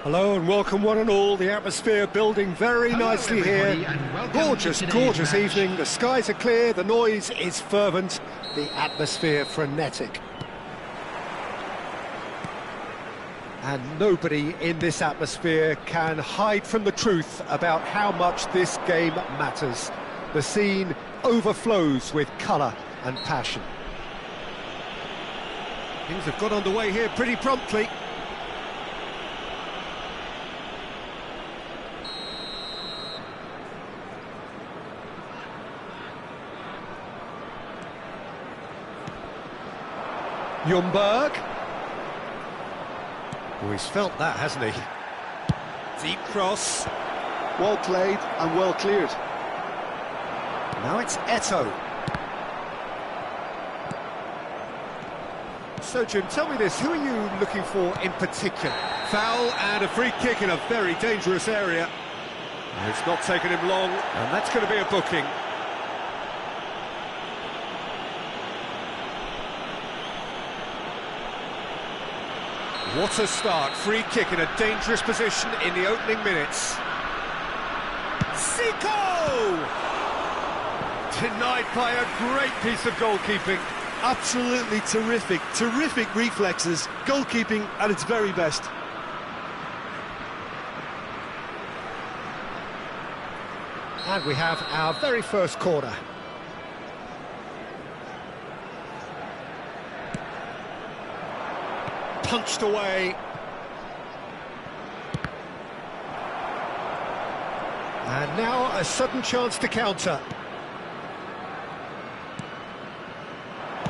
Hello and welcome one and all. The atmosphere building very nicely here. Gorgeous, gorgeous evening. The skies are clear, the noise is fervent, the atmosphere frenetic. And nobody in this atmosphere can hide from the truth about how much this game matters. The scene overflows with colour and passion. Things have got underway here pretty promptly. Ljungberg. Oh, he's felt that, hasn't he? Deep cross. Well played and well cleared. Now it's Eto'o. So, Jim, tell me this, who are you looking for in particular? Foul and a free kick in a very dangerous area. It's not taken him long, and that's going to be a booking. What a start, free kick in a dangerous position in the opening minutes. Zico! Denied by a great piece of goalkeeping. Absolutely terrific, terrific reflexes, goalkeeping at its very best. And we have our very first corner. Punched away. And now a sudden chance to counter.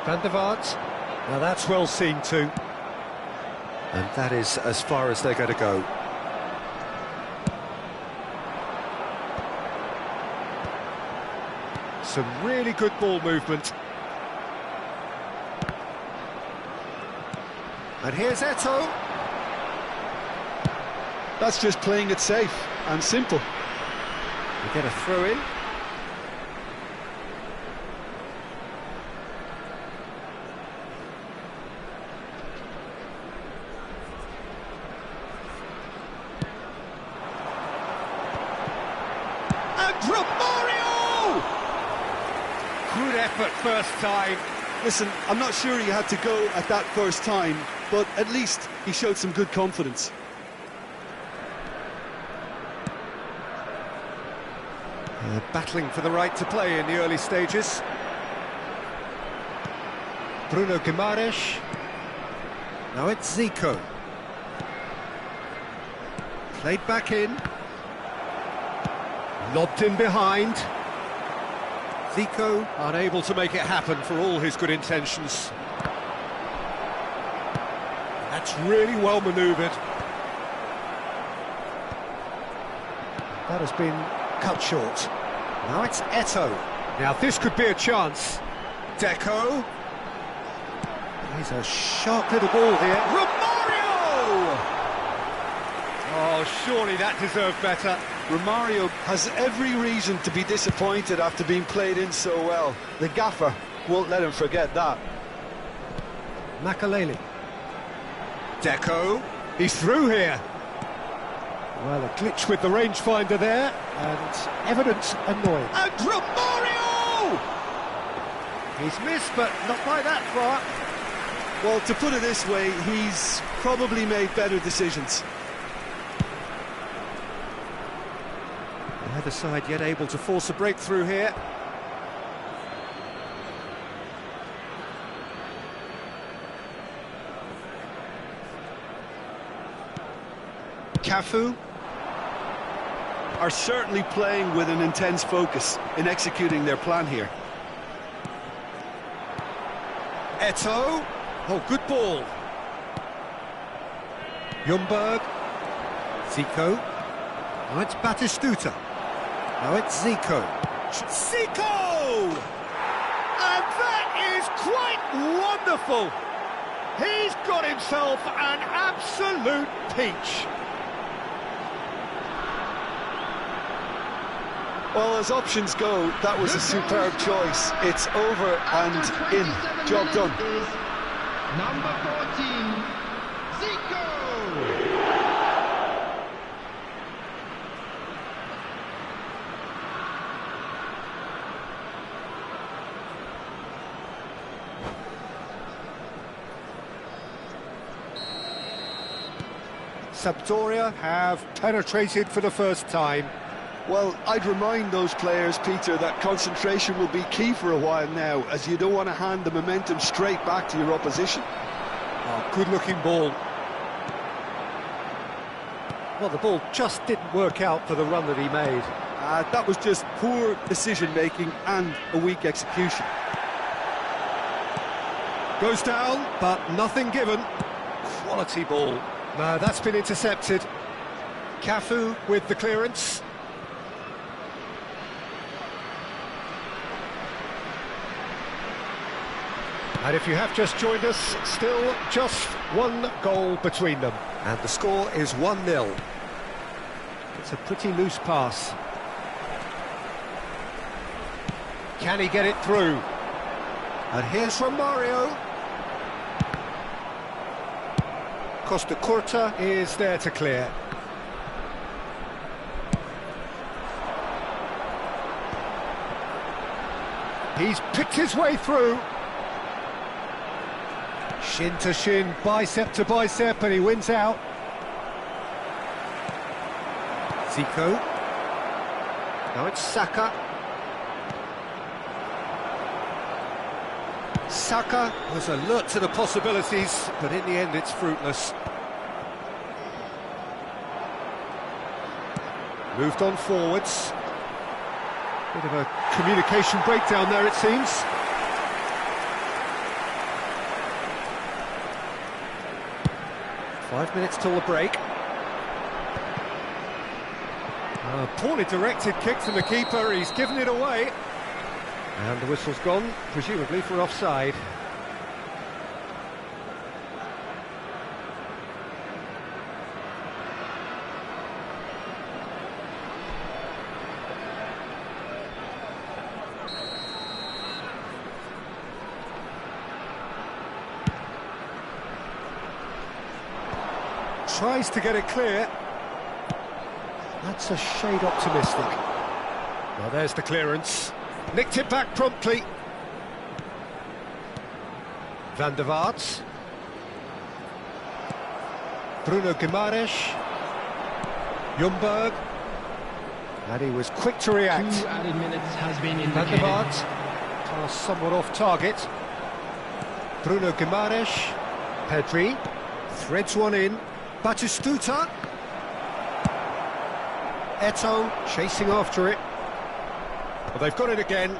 Van der Vaart. Now that's well seen too. And that is as far as they're going to go. Some really good ball movement. And here's Eto'o. That's just playing it safe and simple. We get a throw in. And Romario! Good effort first time. Listen, I'm not sure he had to go at that first time, but at least he showed some good confidence. Battling for the right to play in the early stages. Bruno Guimaraes. Now it's Zico. Played back in. Lobbed in behind. Zico unable to make it happen for all his good intentions. That's really well manoeuvred. That has been cut short. Now it's Eto'o. Now this could be a chance. Deco. He's a sharp little ball here. Romario! Oh, surely that deserved better. Romario has every reason to be disappointed after being played in so well. The gaffer won't let him forget that. Makaleli. Deco. He's through here. Well, a glitch with the rangefinder there, and evident annoyance. And Romario! He's missed, but not by that far. Well, to put it this way, he's probably made better decisions. Neither side yet able to force a breakthrough here. Cafu are certainly playing with an intense focus in executing their plan here. Eto'o. Oh, good ball. Ljungberg. Zico. Now it's Batistuta. Now it's Zico. Zico! And that is quite wonderful. He's got himself an absolute peach. Well, as options go, that was a superb choice. It's over and in. Job done. Number 14, Zico! Sampdoria have penetrated for the first time. Well, I'd remind those players, Peter, that concentration will be key for a while now, as you don't want to hand the momentum straight back to your opposition. Oh, good-looking ball. Well, the ball just didn't work out for the run that he made. That was just poor decision-making and a weak execution. Goes down, but nothing given. Quality ball. No, that's been intercepted. Cafu with the clearance. And if you have just joined us, still just one goal between them. And the score is 1-0. It's a pretty loose pass. Can he get it through? And here's from Mario. Costa Curta is there to clear. He's picked his way through. Shin to shin, bicep to bicep, and he wins out. Zico. Now it's Saka. Saka was alert to the possibilities, but in the end it's fruitless. Moved on forwards. Bit of a communication breakdown there, it seems. Five minutes till the break. A poorly directed kick from the keeper, he's given it away. And the whistle's gone, presumably for offside. Tries to get it clear. That's a shade optimistic. Well, there's the clearance. Nicked it back promptly. Van der Vaart. Bruno Guimaraes. Ljungberg. And he was quick to react. 2 added minutes has been Van der indicated. Vaart. Pass somewhat off target. Bruno Guimaraes. Pedri. Threads one in. Batistuta. Eto'o chasing after it. Well, they've got it again.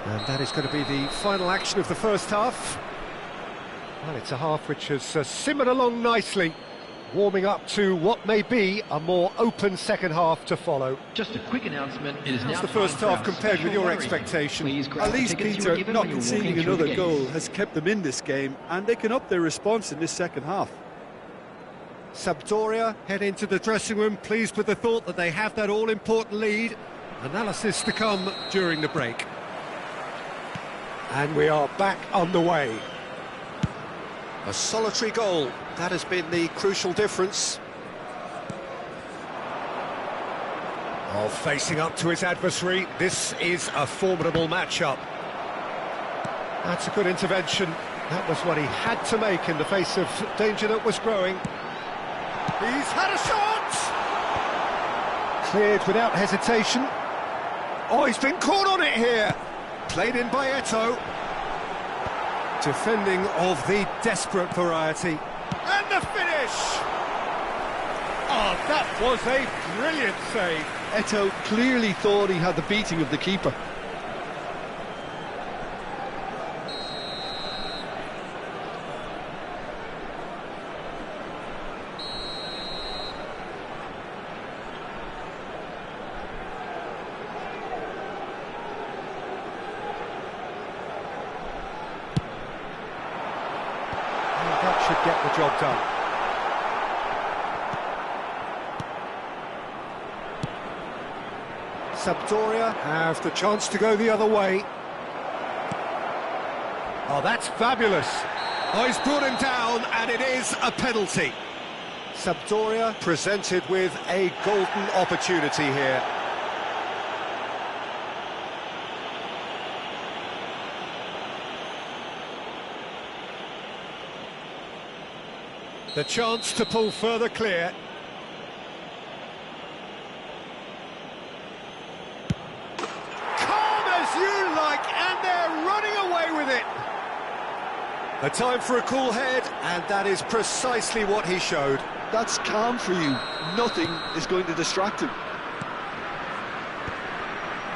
And that is going to be the final action of the first half. Well, it's a half which has simmered along nicely, warming up to what may be a more open second half to follow. Just a quick announcement. It is How's now the first time for half our compared with special your lottery. expectation? Please grab At the least, tickets you were Peter, given not when you were conceding walking through the another goal gates. has kept them in this game, and they can up their response in this second half. Sampdoria head into the dressing room pleased with the thought that they have that all-important lead. Analysis to come during the break. And we are back on the way. A solitary goal, that has been the crucial difference. Oh, facing up to his adversary, this is a formidable matchup. That's a good intervention. That was what he had to make in the face of danger that was growing. He's had a shot! Cleared without hesitation. Oh, he's been caught on it here. Played in by Eto'o. Defending of the desperate variety. And the finish! Oh, that was a brilliant save. Eto'o clearly thought he had the beating of the keeper. That should get the job done. Sampdoria have the chance to go the other way. Oh, that's fabulous. Oh, he's brought him down, and it is a penalty. Sampdoria presented with a golden opportunity here. The chance to pull further clear. Calm as you like, and they're running away with it. A time for a cool head, and that is precisely what he showed. That's calm for you. Nothing is going to distract him.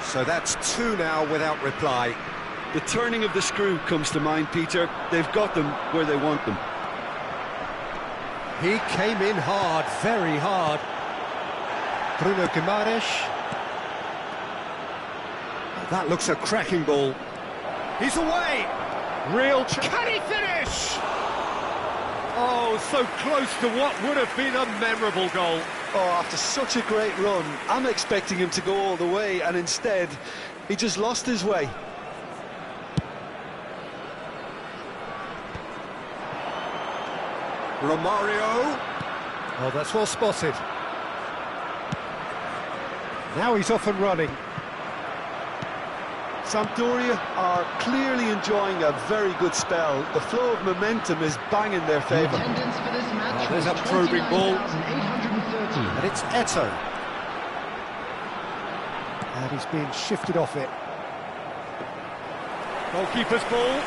So that's two now without reply. The turning of the screw comes to mind, Peter. They've got them where they want them. He came in hard, very hard. Bruno Guimaraes. That looks a cracking ball. He's away. Real can he finish? Oh, so close to what would have been a memorable goal. Oh, after such a great run, I'm expecting him to go all the way, and instead, he just lost his way. Romario. Oh, that's well spotted. Now he's off and running. Sampdoria are clearly enjoying a very good spell. The flow of momentum is banging their favour. Attendance for this match there's a was probing ball. 29,830. And it's Eto'o. And he's being shifted off it. Goalkeeper's ball.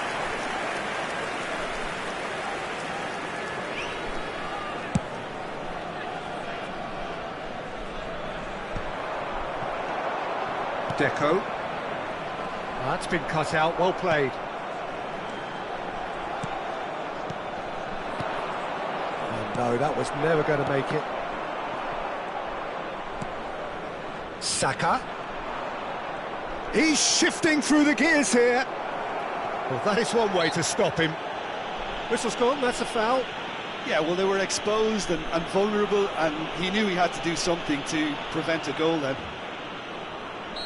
Deco. That's been cut out, well played. Oh, no, that was never going to make it. Saka. He's shifting through the gears here. Well, that is one way to stop him. Whistle's gone, that's a foul. Yeah, well, they were exposed and vulnerable, and he knew he had to do something to prevent a goal then.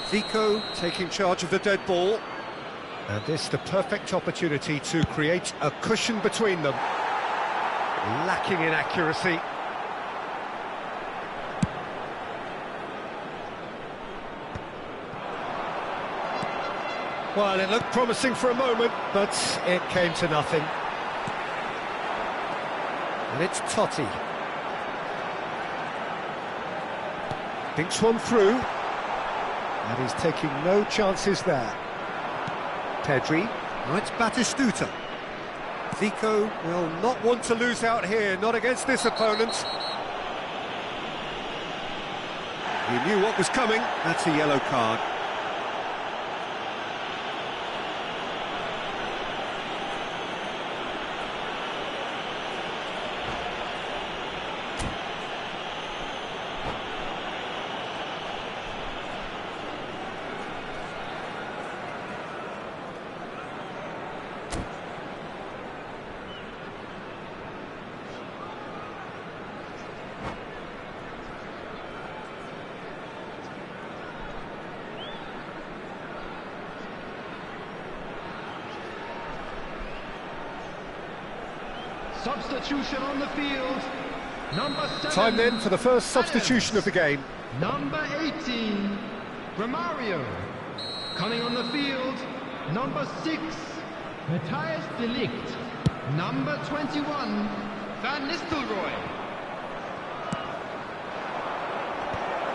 Zico taking charge of the dead ball. And this the perfect opportunity to create a cushion between them. Lacking in accuracy. Well, it looked promising for a moment, but it came to nothing. And it's Totti. Thinks one through. And he's taking no chances there. Pedri. Now it's Batistuta. Zico will not want to lose out here, not against this opponent. He knew what was coming. That's a yellow card. Substitution on the field. Number 7. Time then for the first substitution of the game. Number 18, Romario. Coming on the field, number 6, Matthias de Ligt. Number 21, Van Nistelrooy.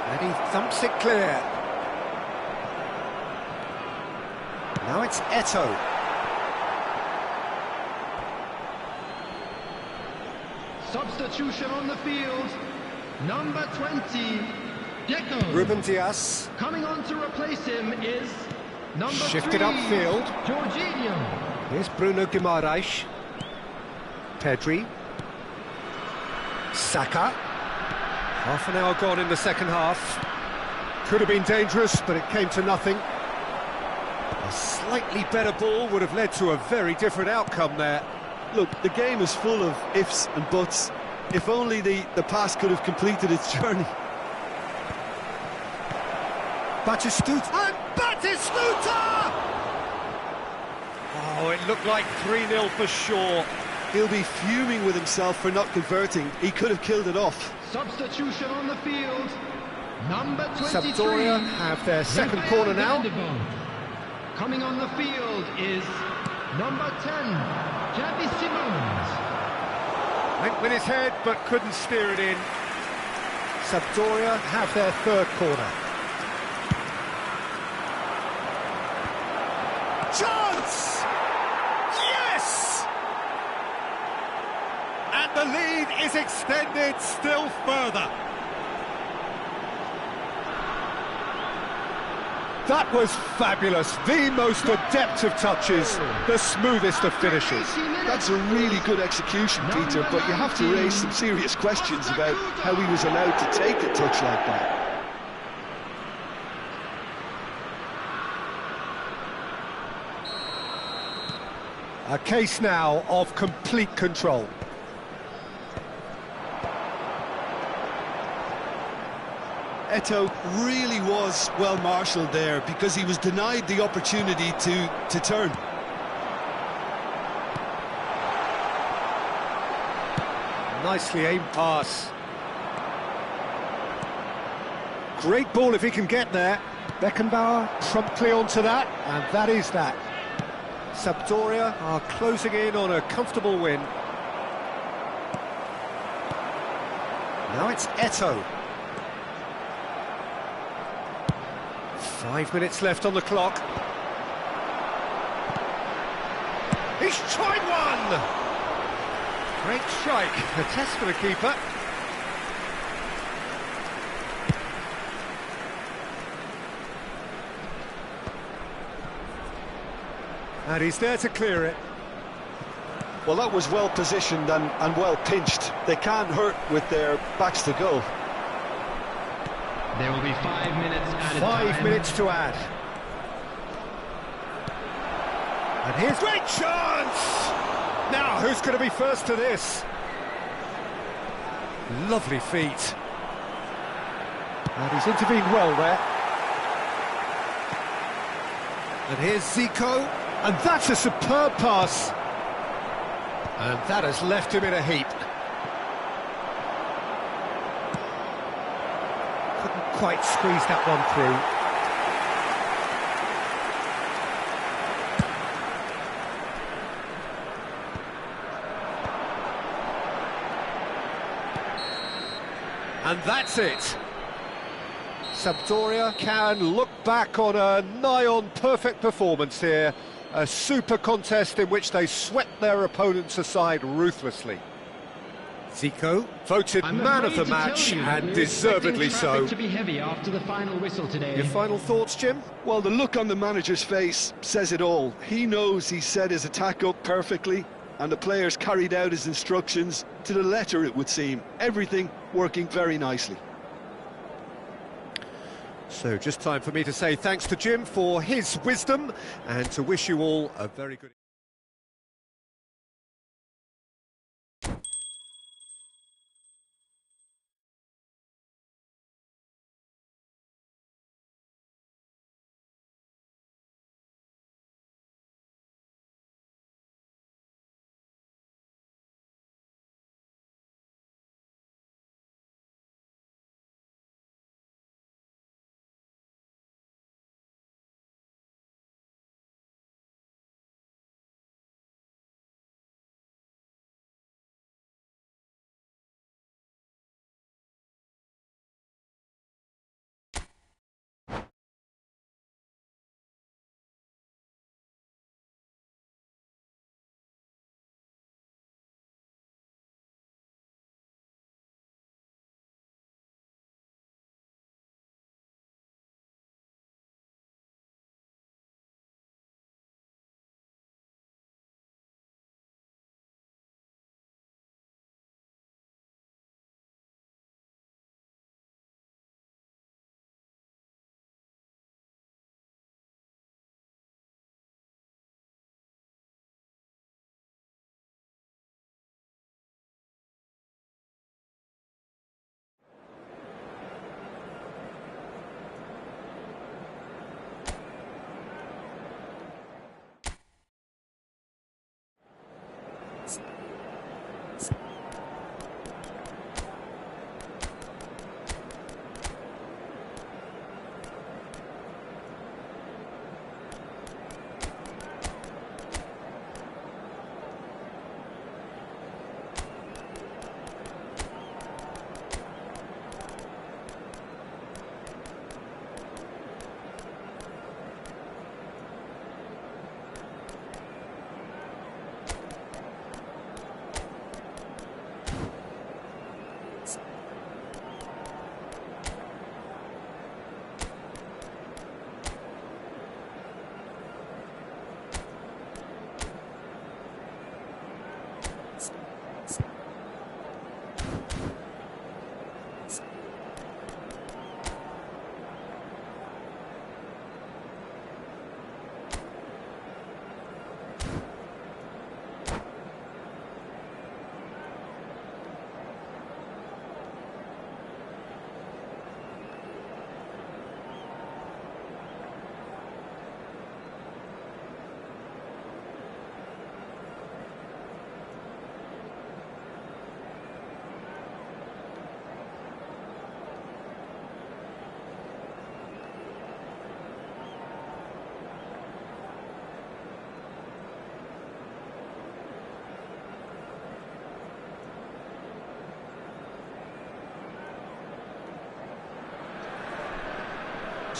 And he thumps it clear. Now it's Eto'o. Substitution on the field, number 20, Deco. Ruben Dias. Coming on to replace him is number Shifted 3, upfield. Jorginho. Here's Bruno Guimaraes. Pedri. Saka. Half an hour gone in the second half. Could have been dangerous, but it came to nothing. A slightly better ball would have led to a very different outcome there. Look, the game is full of ifs and buts. If only the pass could have completed its journey. Batistuta. And Batistuta! Oh, it looked like 3-0 for sure. He'll be fuming with himself for not converting. He could have killed it off. Substitution on the field, number 23. Sampdoria have their second corner now. Coming on the field is number 10, Javi Simons. Went with his head, but couldn't steer it in. Sampdoria have their third corner. Chance! Yes! And the lead is extended still further. That was fabulous. The most adept of touches, the smoothest of finishes. That's a really good execution, Peter, but you have to raise some serious questions about how he was allowed to take a touch like that. A case now of complete control. Eto'o really was well marshalled there because he was denied the opportunity to turn. Nicely aimed pass. Great ball if he can get there. Beckenbauer promptly onto that, and that is that. Sampdoria are closing in on a comfortable win. Now it's Eto'o. 5 minutes left on the clock. He's tried one! Great strike, a test for the keeper. And he's there to clear it. Well, that was well positioned and well pinched. They can't hurt with their backs to goal. There will be 5 minutes added 5 minutes to add. And here's great chance! Now, who's going to be first to this? Lovely feet. And he's intervened well there. And here's Zico, and that's a superb pass. And that has left him in a heap. Couldn't quite squeeze that one through. And that's it. Sampdoria can look back on a nigh-on perfect performance here. A super contest in which they swept their opponents aside ruthlessly. Zico voted man of the match, and deservedly so. To be heavy after the final whistle today. Your final thoughts, Jim? Well, the look on the manager's face says it all. He knows he set his attack up perfectly, and the players carried out his instructions to the letter, it would seem. Everything working very nicely. So just time for me to say thanks to Jim for his wisdom, and to wish you all a very good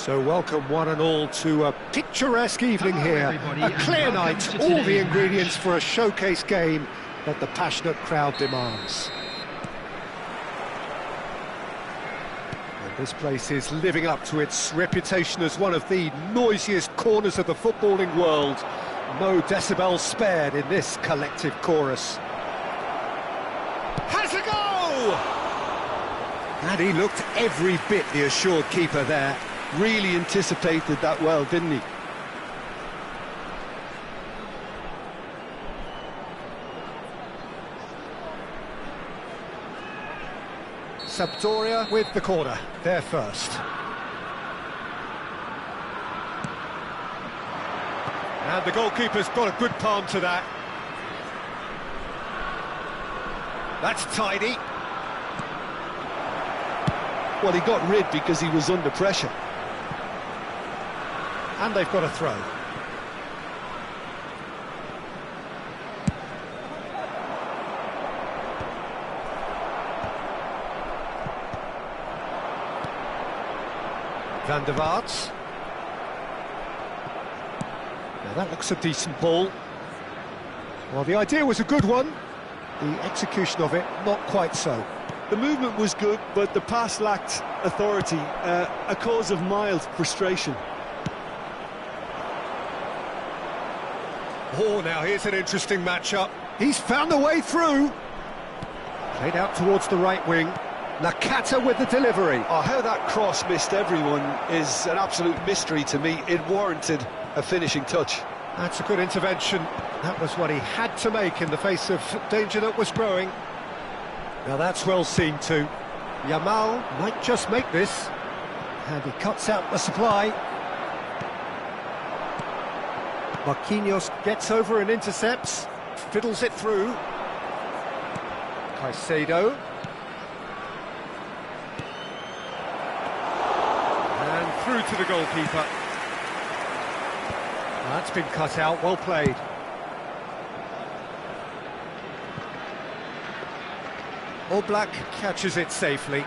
So welcome one and all to a picturesque evening Hello, here. everybody, A and clear welcome night, to all the today's ingredients match. for a showcase game that the passionate crowd demands. And this place is living up to its reputation as one of the noisiest corners of the footballing world. No decibels spared in this collective chorus. Has a go! And he looked every bit the assured keeper there. Really anticipated that well, didn't he? Sampdoria with the corner, there first. And the goalkeeper's got a good palm to that. That's tidy. Well, he got rid because he was under pressure. And they've got a throw. Van der Vaart. Now that looks a decent ball. Well, the idea was a good one. The execution of it, not quite so. The movement was good, but the pass lacked authority, a cause of mild frustration. Oh, now here's an interesting matchup. He's found a way through. Played out towards the right wing. Nakata with the delivery. Oh, how that cross missed everyone is an absolute mystery to me. It warranted a finishing touch. That's a good intervention. That was what he had to make in the face of danger that was growing. Now that's well seen too. Yamal might just make this. And he cuts out the supply. Marquinhos gets over and intercepts. Fiddles it through. Caicedo. And through to the goalkeeper. That's been cut out, well played. Oblak catches it safely.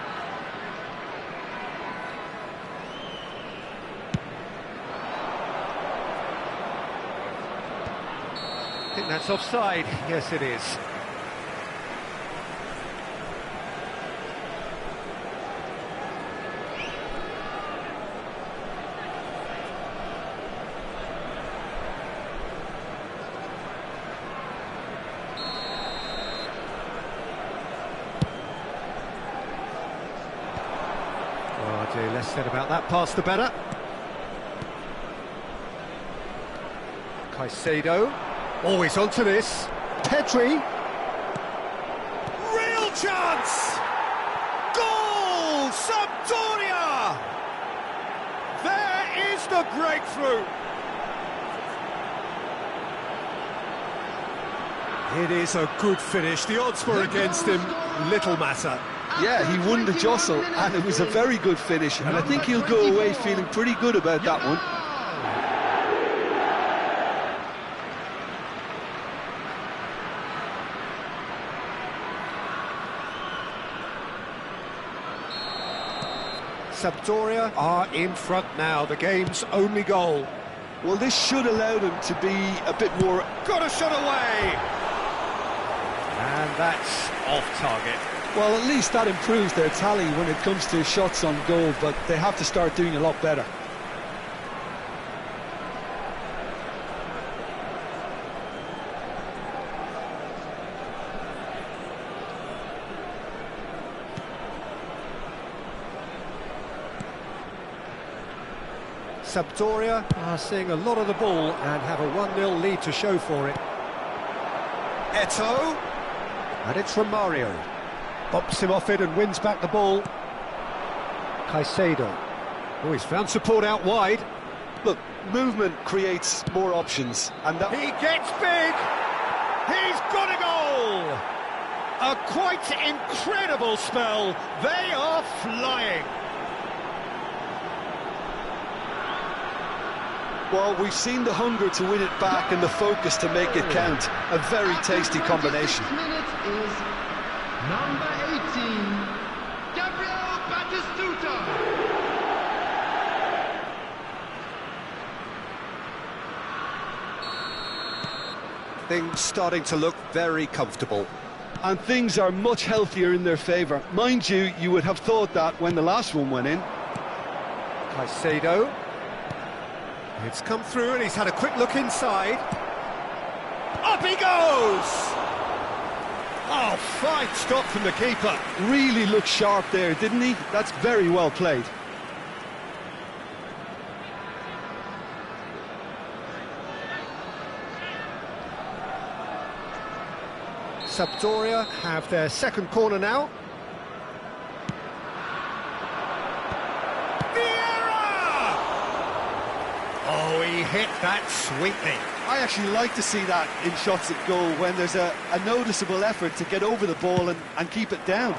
I think that's offside. Yes, it is. Oh dear, less said about that pass the better. Caicedo. Always onto this. Pedri. Real chance! Goal! Sampdoria! There is the breakthrough. It is a good finish. The odds were against him. Little matter. Yeah, he won the jostle, and it was a very good finish, and I think he'll go away feeling pretty good about that one. Sampdoria are in front now, the game's only goal. Well, this should allow them to be a bit more... Got a shot away! And that's off target. Well, at least that improves their tally when it comes to shots on goal, but they have to start doing a lot better. Sampdoria are seeing a lot of the ball and have a 1-0 lead to show for it. Eto'o, and it's from Mario. Bumps him off it and wins back the ball. Caicedo. Oh, he's found support out wide. Look, movement creates more options, and that... He gets big! He's got a goal! A quite incredible spell. They are flying. Well, we've seen the hunger to win it back and the focus to make it count. A very tasty combination. Minute is number 18, Gabriel Batistuta. Things starting to look very comfortable. And things are much healthier in their favour. Mind you, you would have thought that when the last one went in. Caicedo. It's come through and he's had a quick look inside. Up he goes! Oh, fine stop from the keeper. Really looked sharp there, didn't he? That's very well played. Sampdoria have their second corner now. Vieira! Oh, he hit that sweetly. I actually like to see that in shots at goal when there's a noticeable effort to get over the ball and keep it down.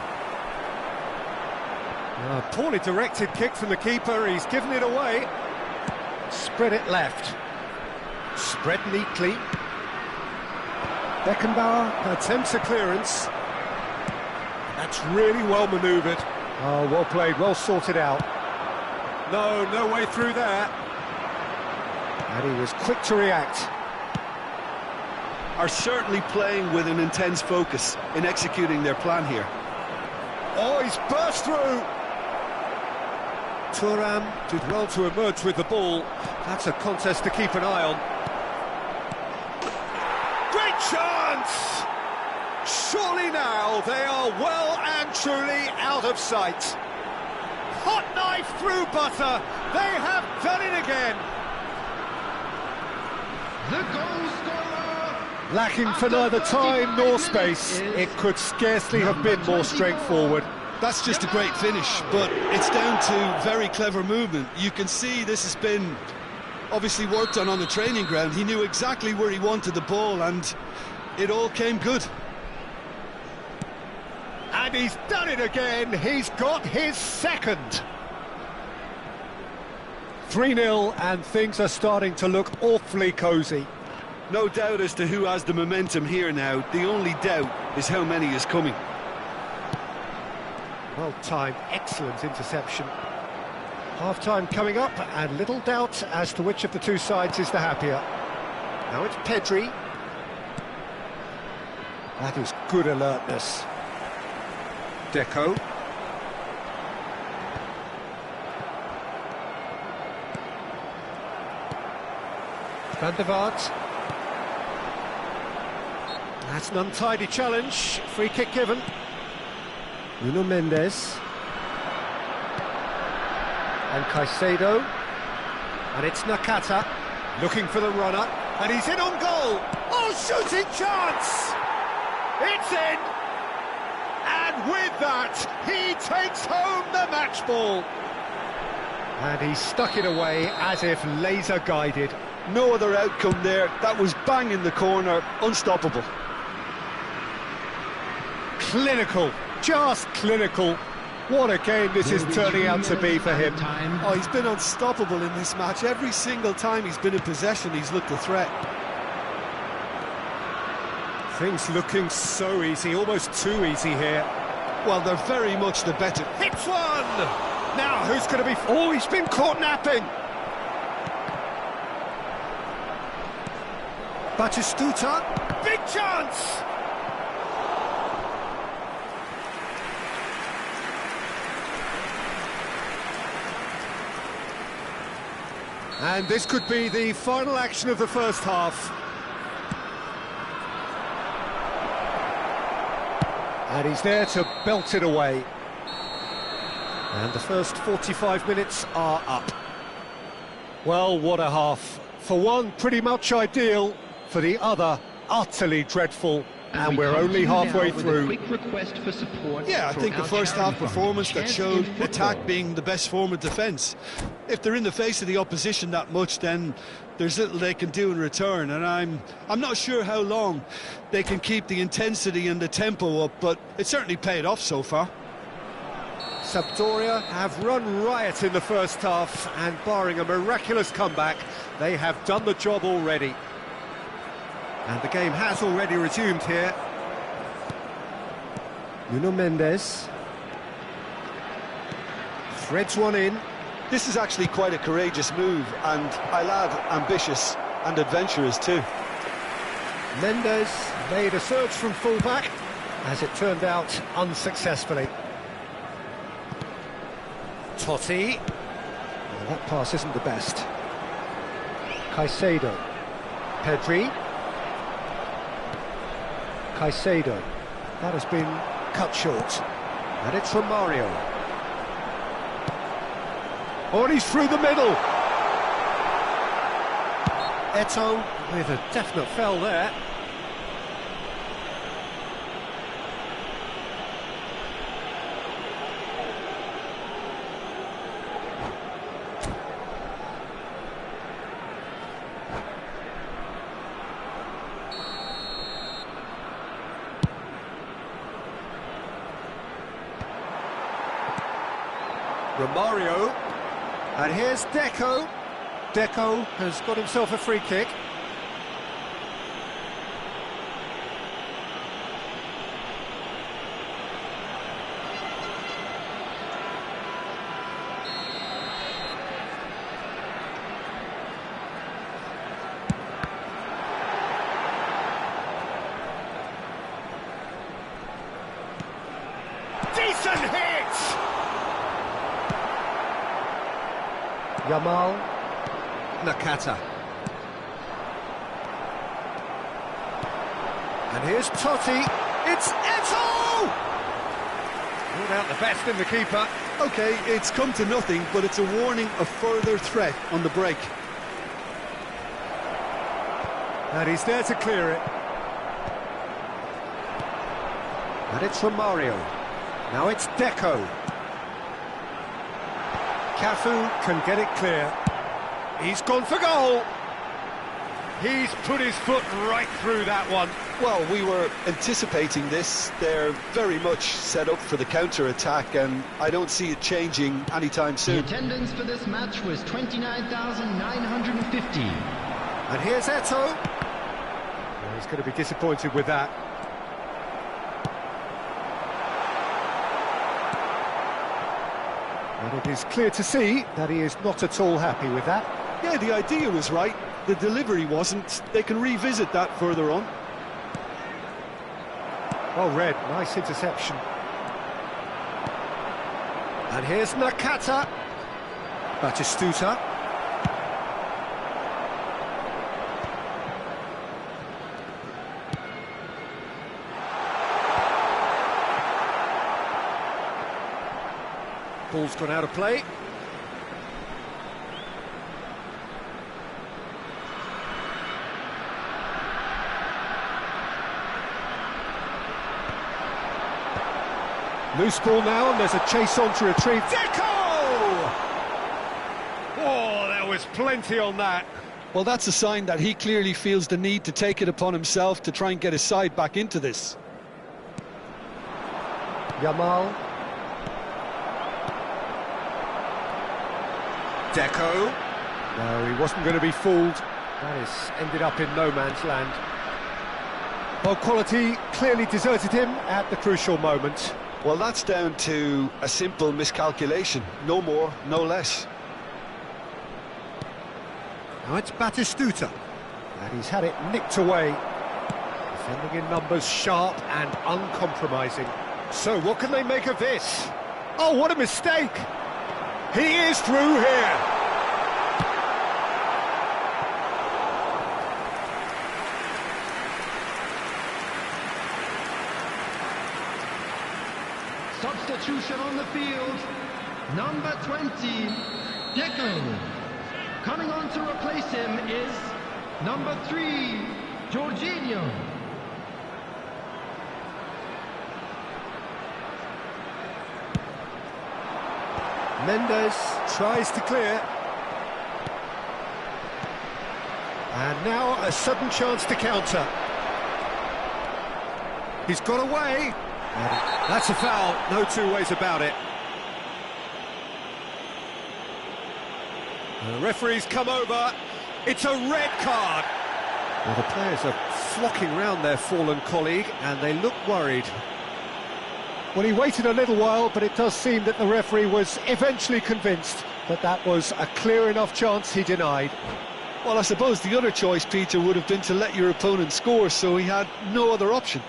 A poorly directed kick from the keeper, he's given it away. Spread it left. Spread neatly. Beckenbauer attempts a clearance. That's really well manoeuvred. Oh, well played, well sorted out. No way through there. And he was quick to react. Are certainly playing with an intense focus in executing their plan here. Oh, he's burst through. Thuram did well to emerge with the ball. That's a contest to keep an eye on. Great chance! Surely now they are well and truly out of sight. Hot knife through butter. They have done it again. The goal scorer. Lacking for neither time nor space. It could scarcely have been more straightforward. That's just a great finish, but it's down to very clever movement. You can see this has been obviously worked on the training ground. He knew exactly where he wanted the ball and it all came good. And he's done it again. He's got his second. 3-0 and things are starting to look awfully cosy. No doubt as to who has the momentum here now. The only doubt is how many is coming. Well timed, excellent interception. Half-time coming up, and little doubt as to which of the two sides is the happier. Now it's Pedri. That is good alertness. Deco. Van der Vaart. That's an untidy challenge. Free kick given. Nuno Mendes. And Caicedo. And it's Nakata looking for the runner. And he's in on goal. Oh, shooting chance! It's in! And with that, he takes home the match ball. And he stuck it away as if laser guided. No other outcome there. That was bang in the corner, unstoppable. Clinical, just clinical. What a game this is turning out to be for him. Oh, he's been unstoppable in this match. Every single time he's been in possession, he's looked a threat. Things looking so easy, almost too easy here. Well, they're very much the better. Hits one! Now, who's going to be... Oh, he's been caught napping! Batistuta, big chance! And this could be the final action of the first half. And he's there to belt it away. And the first 45 minutes are up. Well, what a half. For one, pretty much ideal. For the other, utterly dreadful. And we're only halfway through. Yeah, I think the first half performance that showed attack being the best form of defence. If they're in the face of the opposition that much, then there's little they can do in return, and I'm not sure how long they can keep the intensity and the tempo up, but it certainly paid off so far. Sampdoria have run riot in the first half, and barring a miraculous comeback, they have done the job already. And the game has already resumed here. Nuno Mendes. Threads one in. This is actually quite a courageous move, and I'll add ambitious and adventurous too. Mendes made a surge from fullback, as it turned out unsuccessfully. Totti. Well, that pass isn't the best. Caicedo. Pedri. Caicedo. That has been cut short. And it's Romario. Oh, and he's through the middle. Eto'o with a definite foul there. Romario, and here's Deco. Deco has got himself a free kick. Decent hit! Yamal. Nakata. And here's Totti. It's Eto'o! Ruled out the best in the keeper. Okay, it's come to nothing, but it's a warning of further threat on the break. And he's there to clear it. And it's Romario. Now it's Deco. Cafu can get it clear. He's gone for goal. He's put his foot right through that one. Well, we were anticipating this. They're very much set up for the counter-attack, and I don't see it changing anytime soon. The attendance for this match was 29,950. And here's Eto'o. Well, he's going to be disappointed with that. And it is clear to see that he is not at all happy with that. Yeah, the idea was right. The delivery wasn't. They can revisit that further on. Well read, nice interception. And here's Nakata. Batistuta. Ball's gone out of play. Loose ball now, and there's a chase on to retrieve. Deco! Oh, there was plenty on that. Well, that's a sign that he clearly feels the need to take it upon himself to try and get his side back into this. Yamal. Deco. No, he wasn't going to be fooled. That has ended up in no man's land. Well, quality clearly deserted him at the crucial moment. Well, that's down to a simple miscalculation. No more, no less. Now it's Batistuta. And he's had it nicked away. Defending in numbers, sharp and uncompromising. So what can they make of this? Oh, what a mistake! He is through here! Substitution on the field, number 20, Deco. Coming on to replace him is number 3, Jorginho. Mendes tries to clear. And now a sudden chance to counter. He's got away. That's a foul, no two ways about it. The referee's come over. It's a red card. Well, the players are flocking round their fallen colleague and they look worried. Well, he waited a little while, but it does seem that the referee was eventually convinced that that was a clear enough chance he denied. Well, I suppose the other choice, Peter, would have been to let your opponent score, so he had no other option.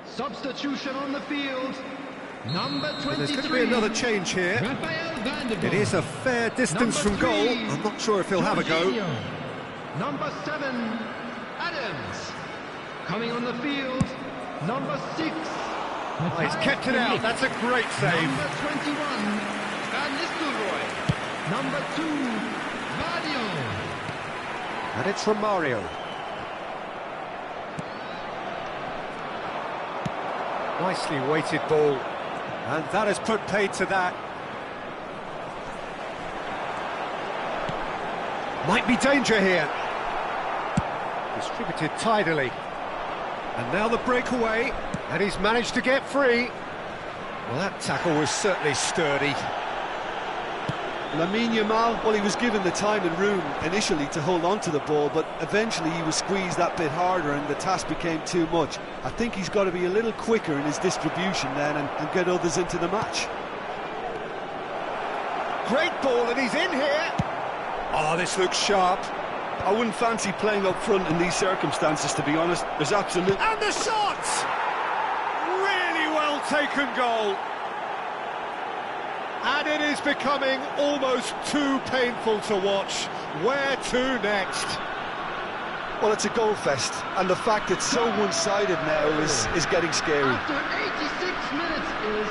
Substitution on the field. Number 23. There's going to be another change here. It is a fair distance from goal. I'm not sure if he'll have a go. Number 7, Adams. Coming on the field, number 6. Oh, he's kept it out. That's a great save. Number 21, Van Nistelrooy. Number 2, Vadio. And it's from Mario. Nicely weighted ball. And that has put paid to that. Might be danger here. Distributed tidily. And now the breakaway. And he's managed to get free. Well, that tackle was certainly sturdy. Lamine Yamal, well, he was given the time and room initially to hold on to the ball, but eventually he was squeezed that bit harder and the task became too much. I think he's got to be a little quicker in his distribution then and get others into the match. Great ball, and he's in here. Oh, this looks sharp. I wouldn't fancy playing up front in these circumstances, to be honest. There's absolute... And the shot! Really well taken goal. And it is becoming almost too painful to watch. Where to next? Well, it's a goal fest, and the fact it's so one-sided now is getting scary. After 86 minutes is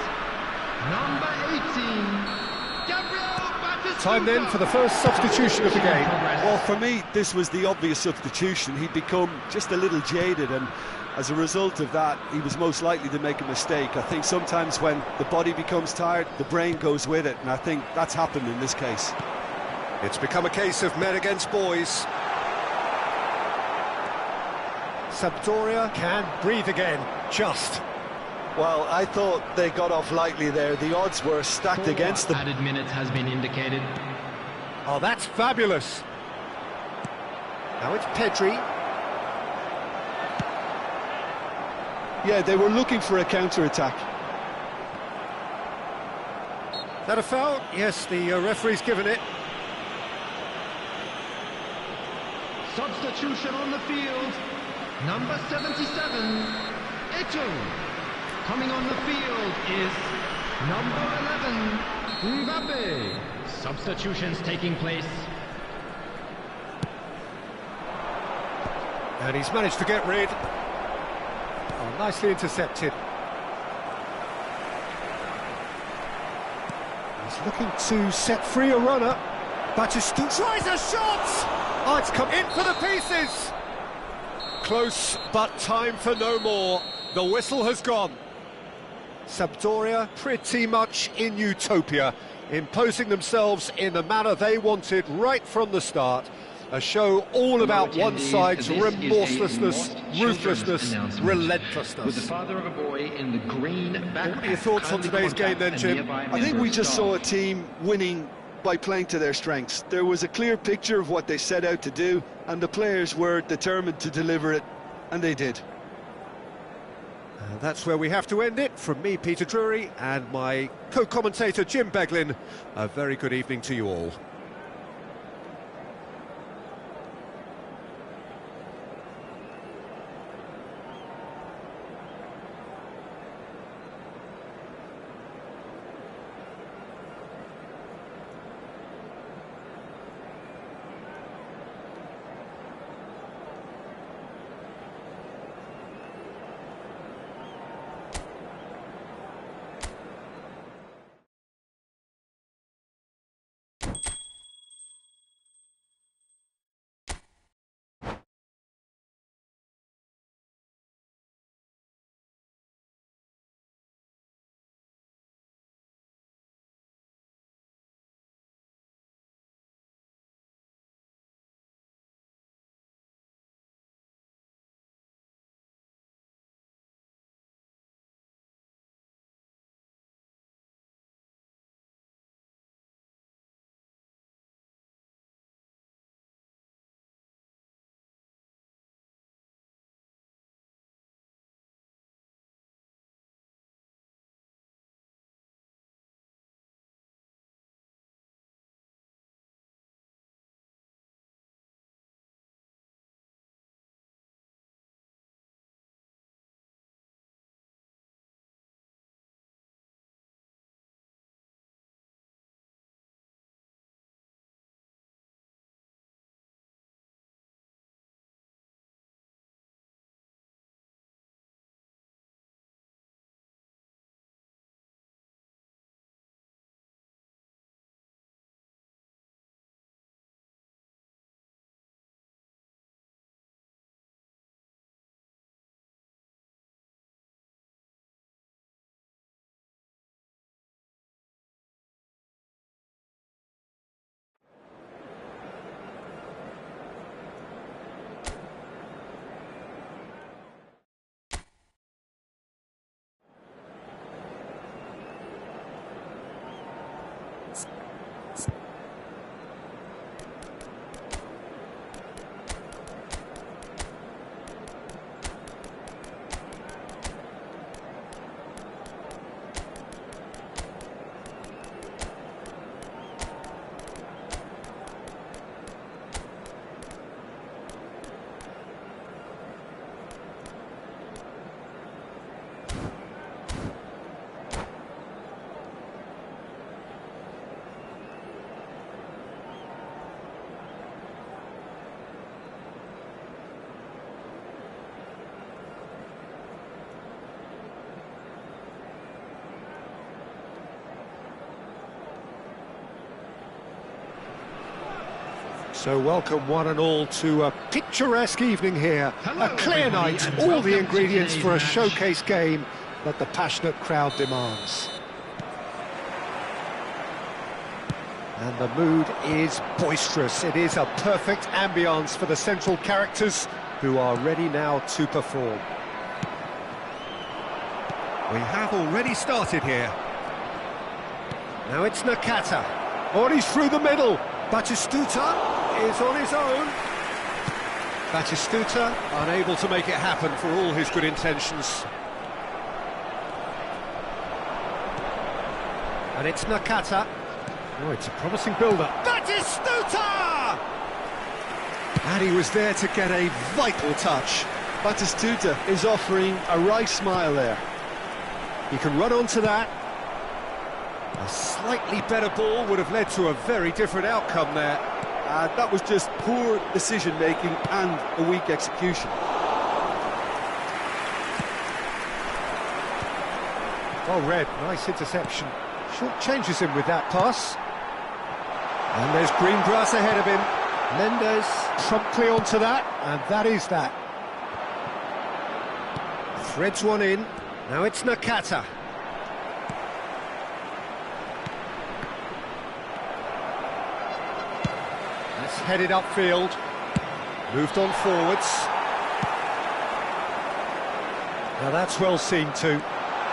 number 18, Gabriel Batistuta. Time then for the first substitution of the game. Well, for me, this was the obvious substitution. He'd become just a little jaded, and as a result of that, he was most likely to make a mistake. I think sometimes when the body becomes tired, the brain goes with it, and I think that's happened in this case. It's become a case of men against boys. Sampdoria can breathe again, just. Well, I thought they got off lightly there. The odds were stacked against them. Added minutes has been indicated. Oh, that's fabulous. Now it's Pedri. Yeah, they were looking for a counter-attack. That a foul? Yes, the referee's given it. Substitution on the field, number 77, Eto. Coming on the field is number 11, Mbappe. Substitutions taking place. And he's managed to get rid. Oh, nicely intercepted. He's looking to set free a runner. Batistuta tries a shot! Oh, it's come in for the pieces! Close, but time for no more. The whistle has gone. Sampdoria pretty much in utopia, imposing themselves in the manner they wanted right from the start. A show all about one side's remorselessness, ruthlessness, relentlessness. With the father of a boy in the green backpack. What are your thoughts on today's game then, Jim? I think we just saw a team winning by playing to their strengths. There was a clear picture of what they set out to do, and the players were determined to deliver it, and they did. That's where we have to end it. From me, Peter Drury, and my co-commentator, Jim Beglin, a very good evening to you all. So welcome one and all to a picturesque evening here. Hello, A clear everybody, night, and all welcome the to ingredients today's for a match. showcase game that the passionate crowd demands. And the mood is boisterous. It is a perfect ambience for the central characters who are ready now to perform. We have already started here. Now it's Nakata. Oh, he's through the middle. Batistuta is on his own. Batistuta unable to make it happen for all his good intentions. And it's Nakata. Oh, it's a promising build-up. Batistuta! And he was there to get a vital touch. Batistuta is offering a right smile there. He can run onto that. A slightly better ball would have led to a very different outcome there. That was just poor decision-making and a weak execution. Well read, nice interception. Short changes him with that pass. And there's green grass ahead of him. Mendes promptly onto that, and that is that. Threads one in. Now it's Nakata. That's headed upfield. Moved on forwards. Now that's well seen too.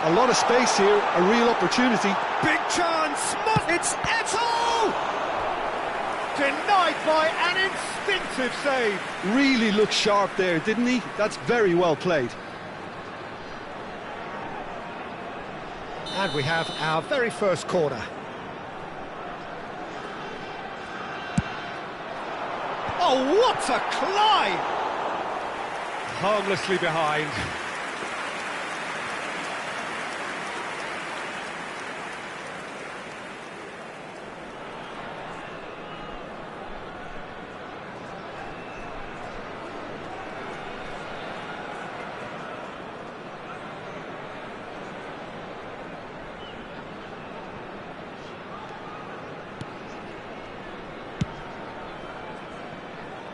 A lot of space here, a real opportunity. Big chance! It's Eto'o! Denied by an instinctive save. Really looked sharp there, didn't he? That's very well played. And we have our very first corner. Oh, what a climb! Harmlessly behind.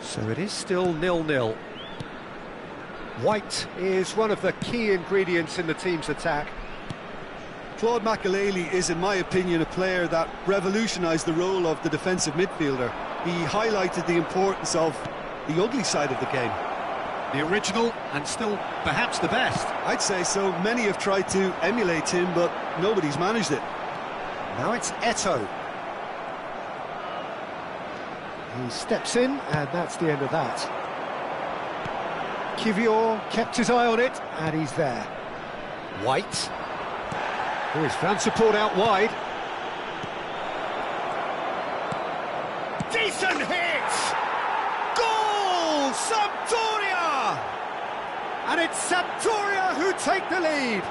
So it is still 0-0. White is one of the key ingredients in the team's attack. Claude Makelele is, in my opinion, a player that revolutionised the role of the defensive midfielder. He highlighted the importance of the ugly side of the game. The original and still perhaps the best. I'd say so. Many have tried to emulate him, but nobody's managed it. Now it's Eto'o. He steps in, and that's the end of that. Kivior kept his eye on it, and he's there. White. Oh, he's found support out wide. Decent hit! Goal! Sampdoria! And it's Sampdoria who take the lead.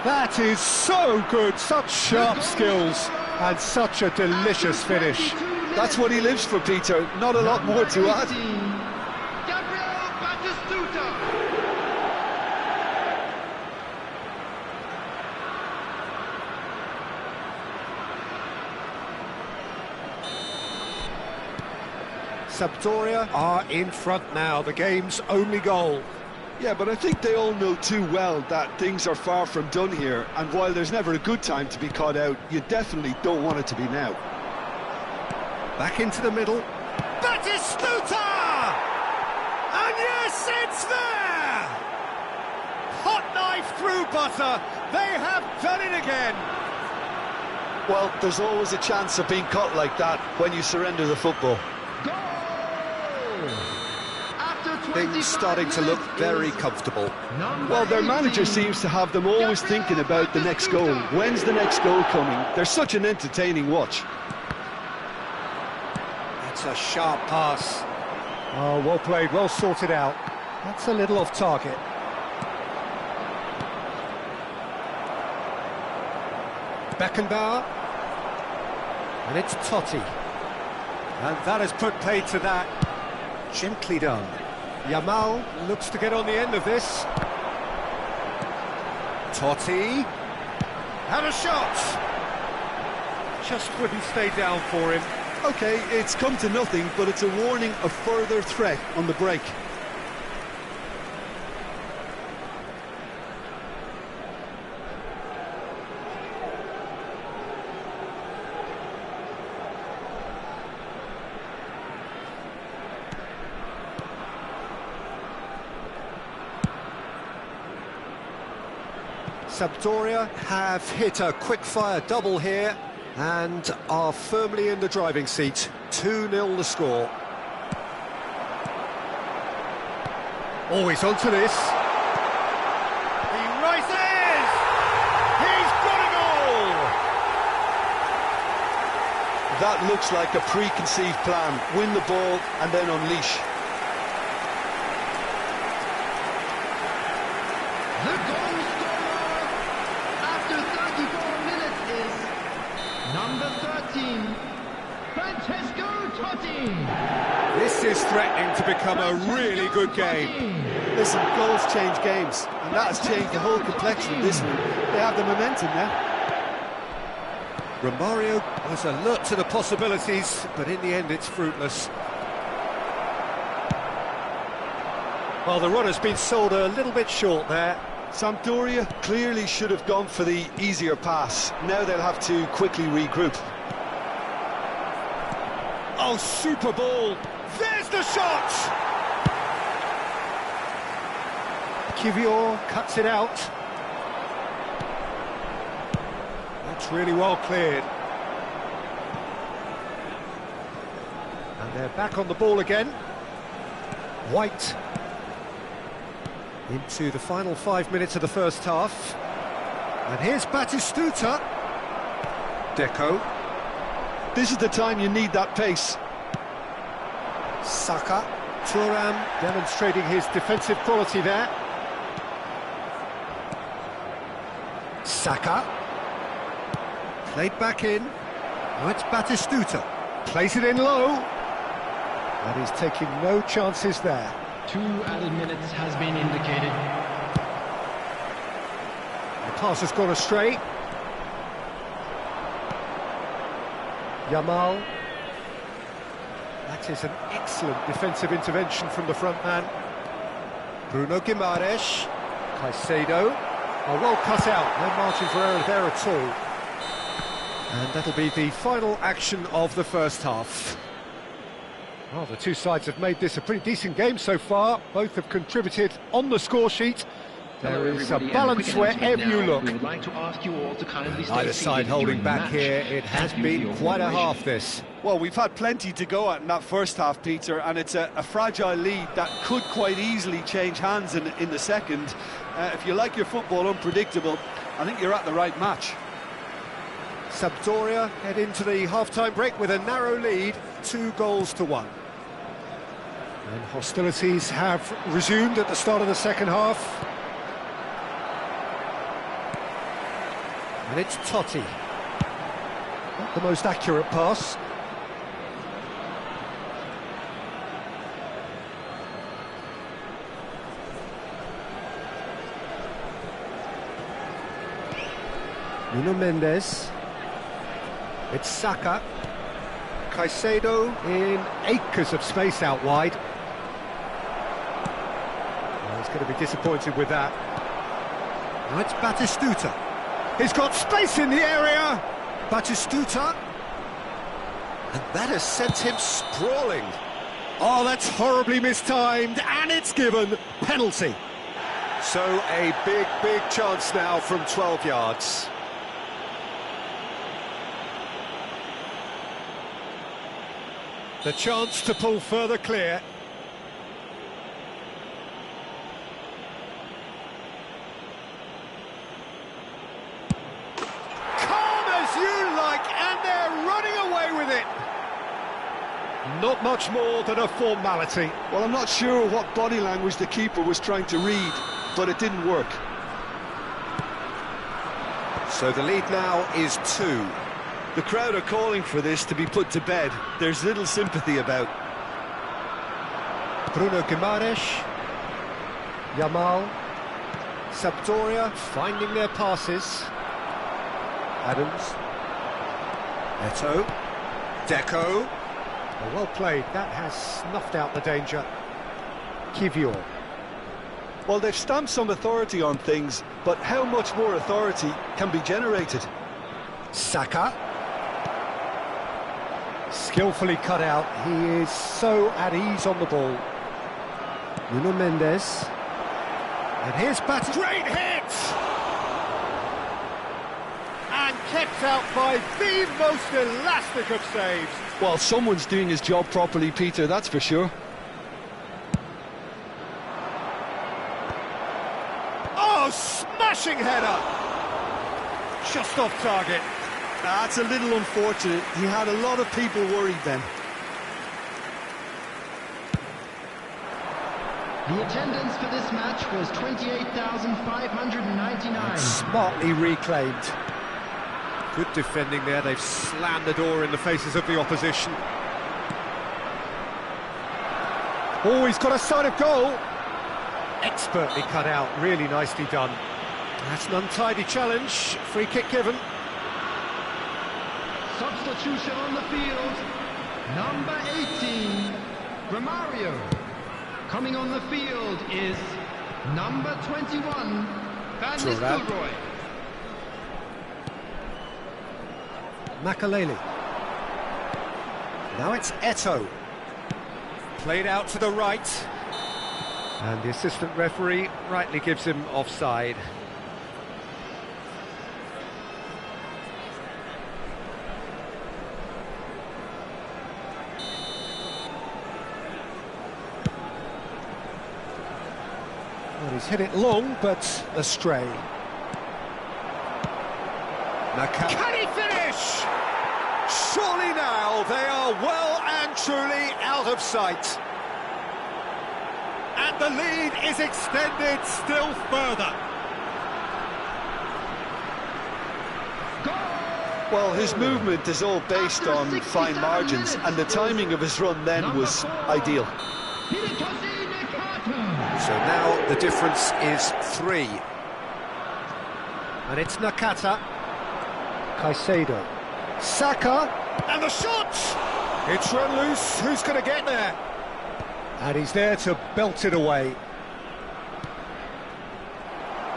That is so good, such sharp skills, and such a delicious finish. That's what he lives for, Peter. Not a lot more to add. Gabriel Batistuta. Sampdoria are in front now, the game's only goal. Yeah, but I think they all know too well that things are far from done here, and while there's never a good time to be caught out, you definitely don't want it to be now. Back into the middle. Batistuta! And yes, it's there! Hot knife through butter. They have done it again. Well, there's always a chance of being caught like that when you surrender the football. Goal! Things starting to look very comfortable. Well, their manager seems to have them always thinking about the next goal. When's the next goal coming? They're such an entertaining watch. That's a sharp pass. Oh, well played, well sorted out. That's a little off target. Beckenbauer. And it's Totti. And that has put paid to that. Gently done. Yamal looks to get on the end of this. Totti. And a shot! just wouldn't stay down for him. OK, it's come to nothing, but it's a warning of further threat on the break. Sampdoria have hit a quick-fire double here and are firmly in the driving seat. 2-0 the score. Always onto this. He rises! He's got a goal! That looks like a preconceived plan. Win the ball and then unleash. The goal scorer after 34 minutes is number 13, Francesco Totti. This is threatening to become a really good game. Listen, goals change games, and that has changed the whole complexion of this one. They have the momentum now. Romario was alert to the possibilities, but in the end it's fruitless. Well, the run has been sold a little bit short there. Sampdoria clearly should have gone for the easier pass. Now they'll have to quickly regroup. Oh, super ball! There's the shot! Kivior cuts it out. That's really well cleared. And they're back on the ball again. White into the final 5 minutes of the first half. And here's Batistuta. Deco. This is the time you need that pace. Saka. Thuram demonstrating his defensive quality there. Saka. Played back in. Now it's Batistuta. Plays it in low. And he's taking no chances there. 2 added minutes has been indicated. The pass has gone astray. Yamal. That is an excellent defensive intervention from the front man. Bruno Guimaraes. Caicedo. Oh, well cut out. No margin for error there at all. And that'll be the final action of the first half. Well, the two sides have made this a pretty decent game so far. Both have contributed on the score sheet. There is a balance wherever you look. We would like to ask you all to kindly stay Neither side seated holding during the back match. here. It has Thank you for been your quite a cooperation. half, this. Well, we've had plenty to go at in that first half, Peter, and it's a fragile lead that could quite easily change hands in the second. If you like your football unpredictable, I think you're at the right match. Sampdoria head into the half-time break with a narrow lead, 2-1. And hostilities have resumed at the start of the second half. And it's Totti. Not the most accurate pass. Nuno Mendes. It's Saka. Caicedo in acres of space out wide. Well, he's going to be disappointed with that. Now it's Batistuta. He's got space in the area. Batistuta. And that has sent him sprawling. Oh, that's horribly mistimed, and it's given. Penalty. So a big chance now from 12 yards. The chance to pull further clear. Calm as you like, and they're running away with it. Not much more than a formality. Well, I'm not sure what body language the keeper was trying to read, but it didn't work. So the lead now is 2. The crowd are calling for this to be put to bed. There's little sympathy about. Bruno Guimaraes. Yamal. Sampdoria finding their passes. Adams. Eto. Deco. Well played, that has snuffed out the danger. Kivior. Well, they've stamped some authority on things, but how much more authority can be generated? Saka. Skillfully cut out, he is so at ease on the ball. Nuno Mendes. And here's Batter. Great hit! And kept out by the most elastic of saves. Well, someone's doing his job properly, Peter, that's for sure. Oh, smashing header! Just off target. That's a little unfortunate. He had a lot of people worried then. The attendance for this match was 28,599. Smartly reclaimed. Good defending there, they've slammed the door in the faces of the opposition. Oh, he's got a sight of goal. Expertly cut out, really nicely done. That's an untidy challenge, free kick given. Substitution on the field, number 18, Romario. Coming on the field is number 21, Van Nistelrooy. Makaleli. Now it's Eto. Played out to the right. And the assistant referee rightly gives him offside. Well, he's hit it long, but astray. Can he finish? Surely now they are well and truly out of sight. And the lead is extended still further. Well, his movement is all based on fine margins, and the timing of his run then was ideal. So now the difference is 3. And it's Nakata. Caicedo. Saka. And the shot! It's run loose. Who's going to get there? And he's there to belt it away.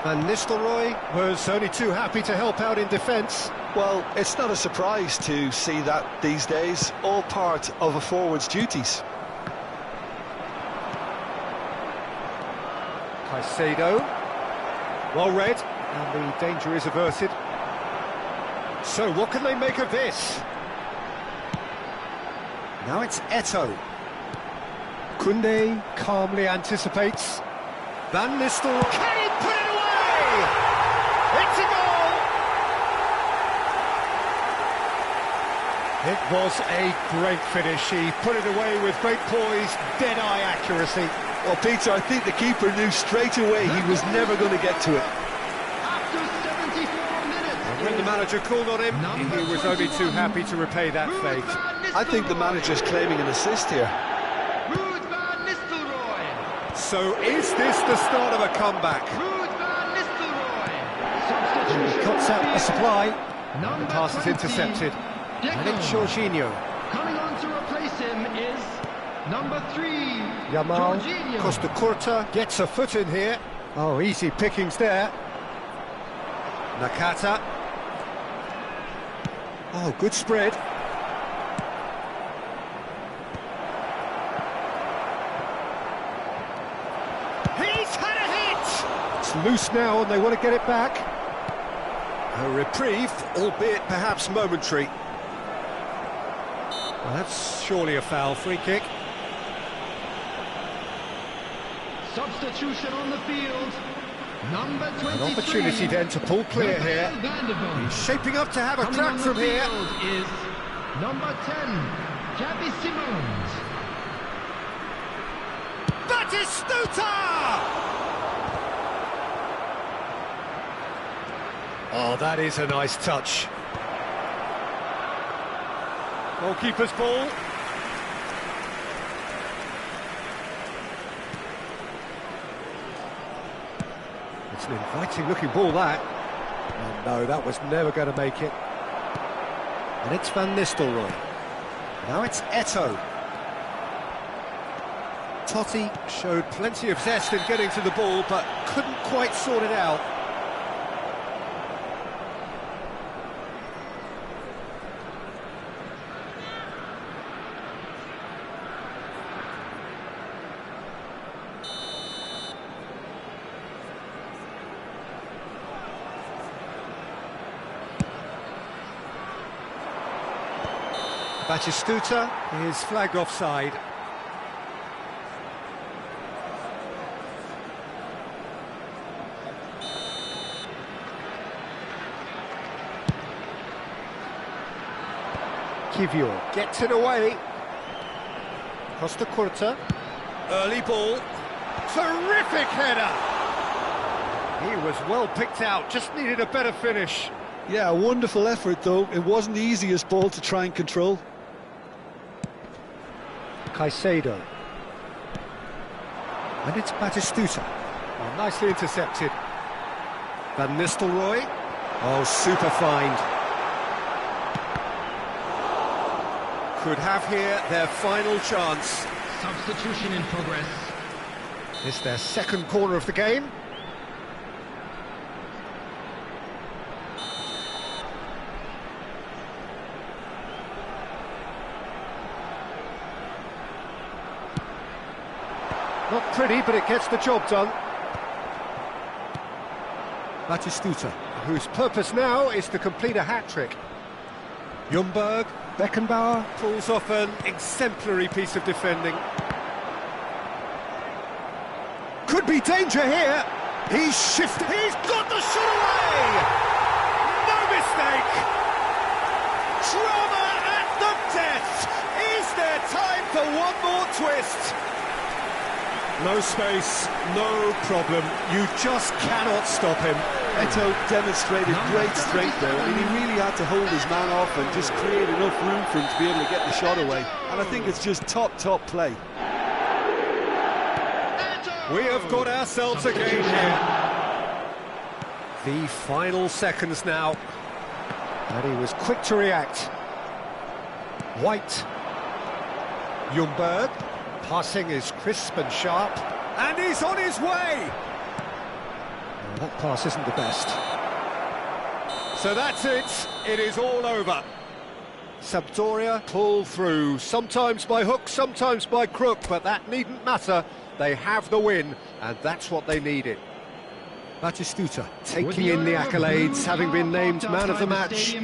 And Nistelrooy was only too happy to help out in defence. Well, it's not a surprise to see that these days, all part of a forward's duties. Caicedo. Well read, and the danger is averted. So what can they make of this? Now it's Eto. Koundé calmly anticipates. Van Nistelrooy. Can he put it away? It's a goal! It was a great finish. He put it away with great poise, dead-eye accuracy. Well, Peter, I think the keeper knew straight away he was never going to get to it. After 74 minutes. And when the manager called on him, he was only too happy to repay that faith. I think the manager's claiming an assist here. So is this the start of a comeback? He cuts out the supply, and the pass is intercepted. And it's Jorginho. Coming on to replace him is number 3, Yamal, Jorginho. Costa Curta gets a foot in here. Oh, easy pickings there. Nakata. Oh, good spread. He's had a hit! It's loose now and they want to get it back. A reprieve, albeit perhaps momentary. Well, that's surely a foul, free kick. Substitution on the field, number 23. An opportunity then to pull clear here. He's shaping up to have a crack from here. Is number 10, Gabby Simons. Batistuta! Oh, that is a nice touch. Goalkeeper's ball. It's an inviting looking ball, that. Oh no, that was never going to make it. And it's Van Nistelrooy. Now it's Eto'o. Totti showed plenty of zest in getting to the ball, but couldn't quite sort it out. Batistuta is flagged offside. Kivior gets it away. Costa Curta. Early ball. Terrific header! He was well picked out, just needed a better finish. Yeah, a wonderful effort though. It wasn't the easiest ball to try and control. Caicedo. And it's Batistuta. Oh, nicely intercepted. Van Nistelrooy. Oh, super find. Could have here their final chance. Substitution in progress. It's their second corner of the game. Not pretty, but it gets the job done. Batistuta, whose purpose now is to complete a hat-trick. Ljungberg, Beckenbauer pulls off an exemplary piece of defending. Could be danger here. He's shifted. He's got the shot away! No mistake! Drama at the death! Is there time for one more twist? No space, no problem. You just cannot stop him. Eto'o demonstrated great strength there. I mean, he really had to hold his man off and just create enough room for him to be able to get the shot away. And I think it's just top play. We have got ourselves a game here. The final seconds now. And he was quick to react. White. Ljungberg. Passing is crisp and sharp. And he's on his way! Oh, that pass isn't the best. So that's it. It is all over. Sampdoria pull through, sometimes by hook, sometimes by crook, but that needn't matter. They have the win, and that's what they needed. Batistuta taking in the accolades, having been named man of the match.